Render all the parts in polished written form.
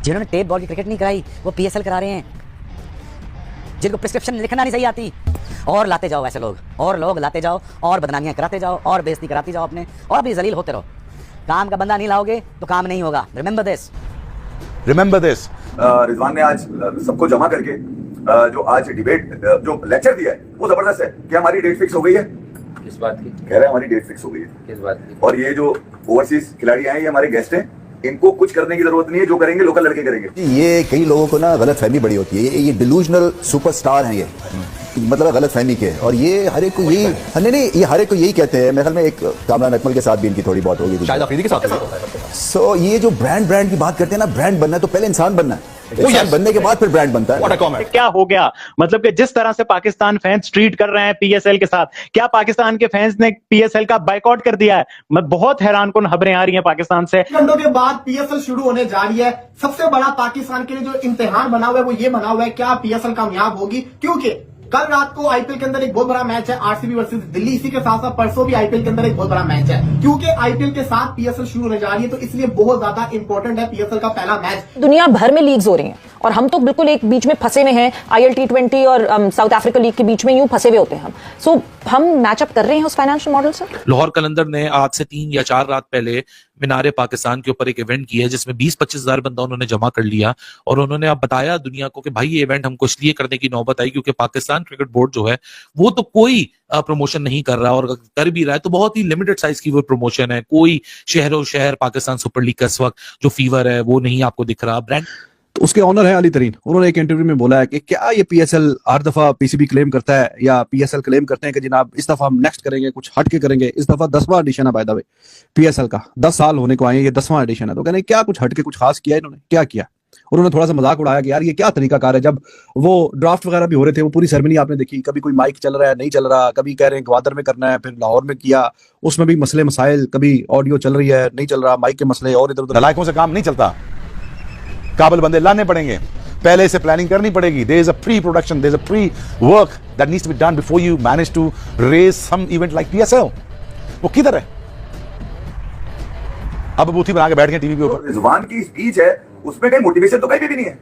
जिन्होंने tape ball की cricket नहीं कराई वो पीएसएल करा रहे हैं। जिनको प्रिस्क्रिप्शन लिखना नहीं सही आती, और लाते जाओ ऐसे लोग, और लोग लाते जाओ, और बदनामियां कराते जाओ, और बेइज्जती कराती जाओ अपने, और अपनी जलील होते रहो। काम का बंदा नहीं लाओगे तो काम नहीं होगा। Remember this. रिजवान ने आज सबको जमा करके जो आज डिबेट जो लेक्चर दिया है वो जबरदस्त है। क्या हमारी डेट फिक्स हो गई है? किस बात की? कह रहे हैं हमारी डेट फिक्स हो गई है। किस बात की? और ये जो ओवरसीज खिलाड़ी आए ये हमारे गेस्ट हैं, इनको कुछ करने की जरूरत नहीं है, जो करेंगे लोकल लड़के करेंगे। ये कई लोगों को ना गलत फहमी बड़ी होती है, ये डिलूजनल सुपरस्टार हैं ये, मतलब गलत फहमी के, और ये हर एक को यही नहीं ये हर एक को यही कहते हैं। मेरे ख्याल में एक कामरान अकमल के साथ भी इनकी थोड़ी बहुत होगी, शायद अफरीदी के साथ। सो ये जो ब्रांड की बात करते हैं ना, ब्रांड बनना है तो पहले इंसान बनना है, इंसान बनने के बाद फिर ब्रांड बनता है। क्या हो गया, मतलब कि जिस तरह से पाकिस्तान फैंस ट्रीट कर रहे हैं पीएसएल के साथ, क्या पाकिस्तान के फैंस ने पीएसएल का बायकॉट कर दिया है? मैं बहुत हैरानकुन खबरें आ रही हैं पाकिस्तान से। घंटों के बाद पीएसएल शुरू होने जा रही है। सबसे बड़ा पाकिस्तान के लिए जो इम्तिहान बना हुआ है वो ये बना हुआ है, क्या पीएसएल कामयाब होगी? क्योंकि कल रात को आईपीएल के अंदर एक बहुत बड़ा मैच है, आरसीबी वर्सेस दिल्ली। इसी के साथ साथ परसों भी आईपीएल के अंदर एक बहुत बड़ा मैच है, क्योंकि आईपीएल के साथ पीएसएल शुरू होने जा रही है, तो इसलिए बहुत ज्यादा इंपॉर्टेंट है पीएसएल का पहला मैच। दुनिया भर में लीग्स हो रही हैं और हम तो बिल्कुल एक बीच में फंसे हुए हैं, आईएल T20 और साउथ अफ्रीका लीग के बीच में यूं फंसे हुए होते हैं हम। सो हम मैचअप कर रहे हैं उस फाइनेंशियल मॉडल से। लाहौर कलंदर ने आज से 3 या 4 रात पहले मीनारे पाकिस्तान के ऊपर एक इवेंट किया है, जिसमें 20-25 हजार बंदा उन्होंने जमा कर लिया, और उन्होंने अब बताया दुनिया को कि भाई ये इवेंट हमको इसलिए करने की नौबत आई क्योंकि पाकिस्तान क्रिकेट बोर्ड जो है वो तो कोई प्रमोशन नहीं कर रहा, और कर भी रहा है तो बहुत ही लिमिटेड साइज की वो प्रमोशन है। कोई शहरों शहर पाकिस्तान सुपर लीग का इस वक्त जो फीवर है वो नहीं आपको दिख रहा। ब्रांड तो उसके ऑनर है अली तरीन, उन्होंने एक इंटरव्यू में बोला है कि क्या ये पीएसएल हर दफा पीसीबी क्लेम करता है या पीएसएल क्लेम करते हैं कि जनाब इस दफा हम नेक्स्ट करेंगे, कुछ हट के करेंगे। इस दफा 10वां एडिशन है बाय द वे पीएसएल का, 10 साल होने को आए, ये 10वां एडिशन है। तो कहने क्या कुछ हट के कुछ खास किया इन्होंने, क्या किया? उन्होंने थोड़ा सा मजाक उड़ाया कि यार ये क्या तरीकाकार है। जब वो ड्राफ्ट वगैरह भी हो रहे थे, वो पूरी सेरेमनी आपने देखी, कभी कोई माइक चल रहा है नहीं चल रहा, कभी कह रहे हैं ग्वादर में करना है, फिर लाहौर में किया, उसमें भी मसले मसाइल, कभी ऑडियो चल रही है नहीं चल रहा, माइक के मसले और इधर उधर। नलायकों से काम नहीं चलता, काबिल बंदे लाने पड़ेंगे, पहले से प्लानिंग करनी पड़ेगी। There is a pre production, there is a pre work that needs to be done before you manage to raise some event like PSL. वो किधर है? अब बूथी बना के बैठ गए टीवी के ऊपर। रिजवान की स्पीच है, उसमें कहीं मोटिवेशन तो कहीं भी नहीं है।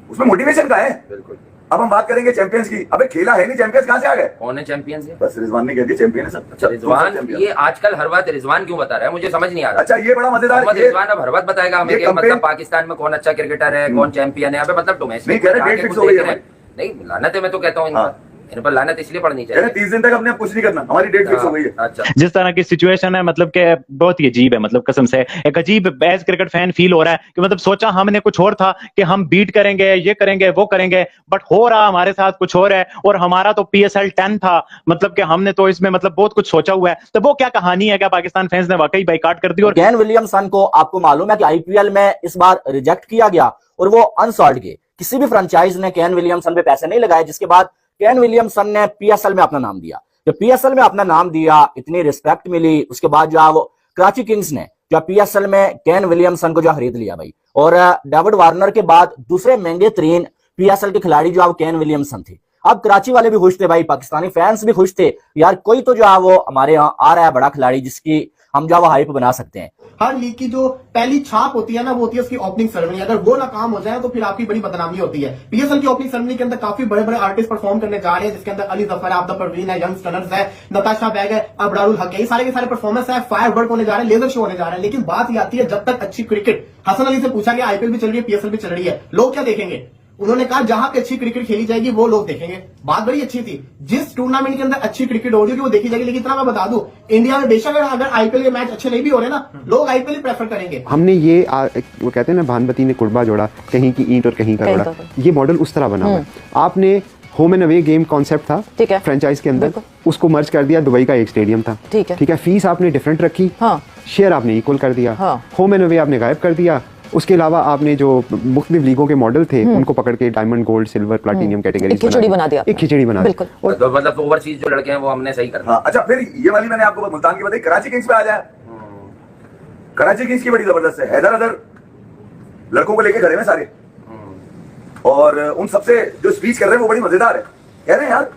उसमें मोटिवेशन का है। बिल्कुल। अब हम बात करेंगे चैंपियंस की। अबे खेला है नहीं, चैंपियंस कहां से आ गए? कौन है चैंपियंस? बस रिजवान ने कह दिया चैंपियन है सब। अच्छा रिजवान, ये आजकल हर बात रिजवान क्यों बता रहा है, मुझे समझ नहीं आ रहा। अच्छा ये बड़ा मजेदार है, रिजवान अब हर बात बताएगा हमें कि मतलब पाकिस्तान में कौन अच्छा क्रिकेटर है, कौन चैंपियन है। अबे मतलब डोमेस्टिक नहीं, लानत है। मैं तो कहता हूँ इन पर लानत इसलिए पड़नी चाहिए। 30 दिन तक अपने आप कुछ नहीं करना, हमारी डेट फिक्स हो गई है। अच्छा जिस तरह की सिचुएशन है, मतलब कि बहुत ही अजीब है, मतलब कसम से एक अजीब एज क्रिकेट फैन फील हो रहा है कि मतलब सोचा हमने कुछ और था कि हम बीट करेंगे, ये करेंगे, वो करेंगे, बट हो रहा हमारे साथ कुछ और है। और हमारा तो PSL 10 था, मतलब कि हमने तो इसमें मतलब बहुत कुछ सोचा हुआ है। तो वो क्या कहानी है, क्या पाकिस्तान फैंस ने वाकई बाइकाट कर दी? और केन विलियमसन को आपको मालूम है कि आईपीएल में इस बार रिजेक्ट किया गया और वो अनसॉल्ड गए। किसी भी फ्रेंचाइज ने केन विलियमसन पे पैसे नहीं लगाए, जिसके बाद केन विलियमसन ने पीएसएल में अपना नाम दिया। जब पीएसएल में अपना नाम दिया, इतनी रिस्पेक्ट मिली, उसके बाद जो है वो कराची किंग्स ने जो पीएसएल में केन विलियमसन को जो खरीद लिया भाई। और डेविड वार्नर के बाद दूसरे महंगे तरीन पीएसएल के खिलाड़ी जो है केन विलियमसन थे। अब कराची वाले भी खुश थे भाई, पाकिस्तानी फैंस भी खुश थे, यार कोई तो जो है वो हमारे यहाँ आ रहा है बड़ा खिलाड़ी जिसकी हम जो हाइप बना सकते हैं। हर लीग की जो पहली छाप होती है ना, वो होती है उसकी ओपनिंग सेरेमनी। अगर वो नाकाम हो जाए तो फिर आपकी बड़ी बदनामी होती है। पीएसएल की ओपनिंग सेरेमनी के अंदर काफी बड़े बड़े आर्टिस्ट परफॉर्म करने जा रहे हैं, जिसके अंदर अली जफर है, आबदा परवीन है, यंग स्टनर्स है, नताशा बैग है, अबरारुल हक है। ये सारे के सारे परफॉर्मेंस है, फायरवर्क होने जा रहे हैं, लेजर शो होने जा रहे हैं। लेकिन बात ये आती है, जब तक अच्छी क्रिकेट, हसन अली से पूछा गया आईपीएल भी चल रही है, पीएसएल भी चल रही है, लोग क्या देखेंगे? उन्होंने कहा जहां पे अच्छी क्रिकेट खेली जाएगी वो लोग देखेंगे। बात बड़ी अच्छी थी, जिस टूर्नामेंट के अंदर अच्छी क्रिकेट हो रही है वो देखी जाएगी। लेकिन इतना मैं बता दूं, इंडिया में बेशक अगर आईपीएल के मैच अच्छे नहीं भी हो रहे ना, लोग आईपीएल ही प्रेफर करेंगे। हमने ये वो कहते हैं ना, भानवती ने कुर्बा जोड़ा, कहीं की ईंट और कहीं का रोड़ा, ये मॉडल उस तरह बना हुआ है। आपने home and away game concept था फ्रेंचाइज के अंदर, उसको मर्ज कर दिया, दुबई का एक स्टेडियम था, ठीक है, फीस आपने डिफरेंट रखी, शेयर आपने इक्वल कर दिया, होम एंड अवे आपने गायब कर दिया। उसके अलावा आपने जो मुख्तलिफ लीगों के मॉडल थे उनको पकड़ के diamond, gold, silver, platinum category खिचड़ी बना दिया, एक खिचड़ी बना दी। और तो मतलब ओवरसीज जो लड़के हैं वो हमने सही कर दिया। अच्छा फिर ये वाली मैंने आपको मुल्तान की बताई, कराची किंग्स पे आ जाए। कराची किंग्स की बड़ी जबरदस्त है, हैदर अदर लड़कों को लेके घरे में सारे, और उन सबसे जो स्पीच कर रहे हैं वो बड़ी मजेदार है। कह रहे हैं यार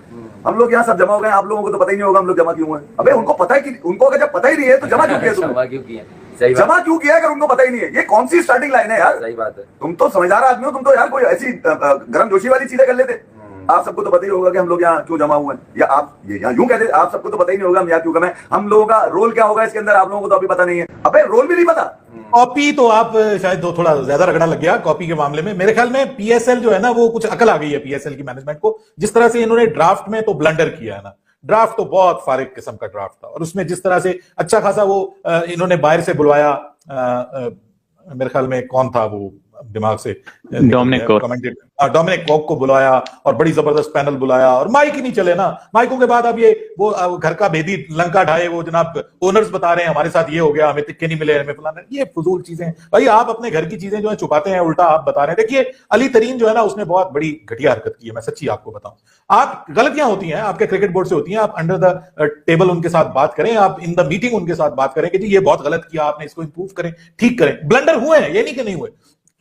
हम लोग यहाँ सब जमा हो गए, आप लोगों को तो पता ही नहीं होगा हम लोग जमा क्यों हुए। अबे उनको पता है कि उनको अगर जब पता ही नहीं है तो जमा क्यों किया तुमने? सही बात। जमा क्यों किया अगर उनको पता ही नहीं है? ये कौन सी स्टार्टिंग लाइन है यार? सही बात है। तुम तो समझदार आदमी हो, तुम तो यार कोई ऐसी गर्म जोशी वाली चीजें कर लेते। आप सबको तो पता ही होगा कि हम लोग यहाँ क्यों जमा हुए हैं, या आप ये यहाँ यूं कहते, आप सबको तो पता ही नहीं होगा हम यहाँ क्यों कमें। हम लोगों का रोल क्या होगा इसके अंदर, आप लोगों को तो अभी पता नहीं है। अबे रोल भी नहीं पता। कॉपी तो आप शायद तो थोड़ा ज्यादा रगड़ा लग गया कॉपी के मामले में। मेरे ख्याल में पीएसएल जो है ना, वो कुछ अकल आ गई है पीएसएल की मैनेजमेंट को। जिस तरह से इन्होंने ड्राफ्ट में तो ब्लंडर किया है ना, ड्राफ्ट तो बहुत फारिग किस्म का ड्राफ्ट था, और उसमें जिस तरह से अच्छा खासा वो इन्होंने बाहर से बुलवाया, मेरे ख्याल में कौन था वो दिमाग से, डोमिनिक कॉक को बुलाया और बड़ी जबरदस्त पैनल बुलाया, और माइक ही नहीं चले ना। माइकों के बाद अब ये वो घर का भेदी लंका ढाए, वो जनाब ओनर्स बता रहे हैं हमारे साथ ये हो गया, हमें टिक्के नहीं मिले, हमें फलाना। ये फजूल चीजें भाई, आप अपने घर की चीजें जो है छुपाते हैं, उल्टा आप बता रहे हैं। देखिए अली तरीन जो है ना, उसने बहुत बड़ी घटिया हरकत की है, मैं सच्ची आपको बताऊं। आप गलतियां होती हैं आपके क्रिकेट बोर्ड से होती हैं, आप अंडर द टेबल उनके साथ बात करें, आप इन द मीटिंग उनके साथ बात करें कि जी ये बहुत गलत किया आपने, इसको इंप्रूव करें, ठीक करें। ब्लंडर हुए हैं, ये नहीं कि नहीं हुए,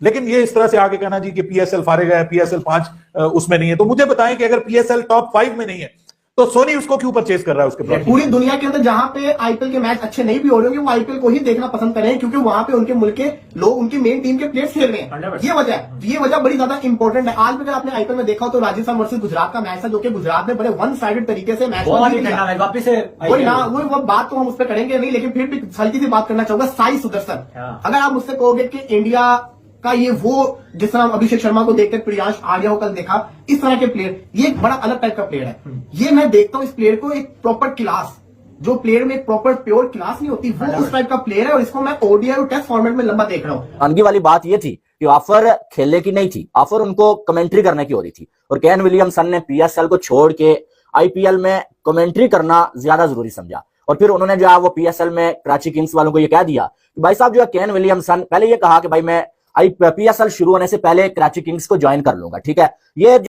लेकिन ये इस तरह से आगे कहना जी कि पीएसएल फारिग है, पीएसएल 5 उसमें नहीं है, तो मुझे बताएं कि अगर पीएसएल टॉप 5 में नहीं है तो सोनी उसको क्यों परचेज कर रहा है उसके प्रोडक्ट? पूरी दुनिया के अंदर जहां पे आईपीएल के मैच अच्छे नहीं भी हो रहे होंगे, वो आईपीएल को ही देखना पसंद करें, क्योंकि वहां पे उनके मुल्क के लोग उनकी मेन टीम के प्लेयर्स खेल रहे हैं। ये वजह है, ये वजह बड़ी ज्यादा इंपॉर्टेंट है। आज भी अगर आपने आईपीएल में देखा हो तो राजस्थान वर्सेस गुजरात का मैच था, जो कि गुजरात ने बड़े वन साइडेड तरीके से मैच वही ना, वो बात तो हम उस पर करेंगे नहीं, लेकिन फिर भी हल्की सी बात करना चाहूंगा। साई सुदर्शन, अगर आप मुझसे कहोगे कि इंडिया का ये वो, जिस तरह अभिषेक शर्मा को देखकर प्रियांश आर्या को कल देखा, इस तरह के प्लेयर, ये एक बड़ा अलग टाइप का प्लेयर है। ये मैं देखता हूं इस प्लेयर को एक प्रॉपर क्लास, जो प्लेयर में एक प्रॉपर प्योर क्लास नहीं होती, वो उस टाइप का प्लेयर है, और इसको मैं ओडीआई और टेस्ट फॉर्मेट में लंबा देख रहा हूं। अनगी वाली बात ये थी कि ऑफर खेलने की नहीं थी, ऑफर उनको कमेंट्री करने की हो रही थी, और केन विलियमसन ने पीएसएल को छोड़ के आईपीएल में कमेंट्री करना ज्यादा जरूरी समझा। और फिर उन्होंने जो है वो पीएसएल में कराची किंग्स वालों को ये कह दिया कि भाई साहब जो है केन विलियमसन, पहले ये कहा कि भाई मैं पीएसएल शुरू होने से पहले कराची किंग्स को ज्वाइन कर लूंगा, ठीक है। ये